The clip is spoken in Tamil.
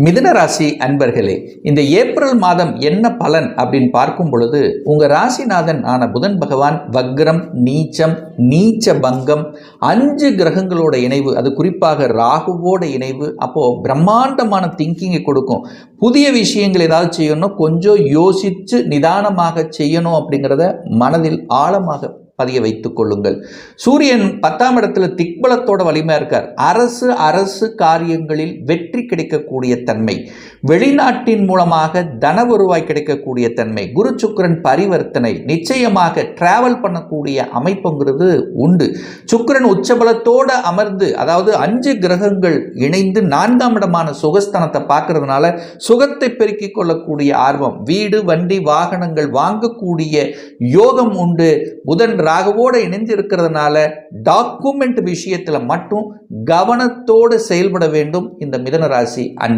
மிதுன ராசி அன்பர்களே, இந்த ஏப்ரல் மாதம் என்ன பலன் அப்படின்னு பார்க்கும் பொழுது உங்க ராசிநாதன் ஆன புதன் பகவான் வக்ரம், நீச்சம், நீச்ச பங்கம், 5 கிரகங்களோட இணைவு, அது குறிப்பாக ராகுவோட இணைவு. அப்போ பிரம்மாண்டமான திங்கிங்கை கொடுக்கும். புதிய விஷயங்கள் ஏதாவது செய்யணும், கொஞ்சம் யோசிச்சு நிதானமாக செய்யணும் அப்படிங்கிறத மனதில் ஆழமாக பதிய வைத்துக் கொள்ளுங்கள். சூரியன் 10ஆம் இடத்துல திக்பலத்தோட வலிமையா இருக்கார். அரசு காரியங்களில் வெற்றி கிடைக்கக்கூடிய தன்மை, வெளிநாட்டின் மூலமாக தன வருவாய் கிடைக்கக்கூடிய தன்மை, குரு சுக்கிரன் பரிவர்த்தனை, நிச்சயமாக டிராவல் பண்ணக்கூடிய அமைப்புங்கிறது உண்டு. சுக்கிரன் உச்சபலத்தோடு அமர்ந்து, அதாவது 5 கிரகங்கள் இணைந்து 4ஆம் இடமான சுகஸ்தானத்தை பார்க்கறதுனால சுகத்தை பெருக்கிக் கொள்ளக்கூடிய ஆர்வம், வீடு வண்டி வாகனங்கள் வாங்கக்கூடிய யோகம் உண்டு. புதன் ராகுவோடு இணைந்து இருக்கிறதுனால டாக்குமெண்ட் விஷயத்தில் மட்டும் கவனத்தோடு செயல்பட வேண்டும் இந்த மிதுன ராசி.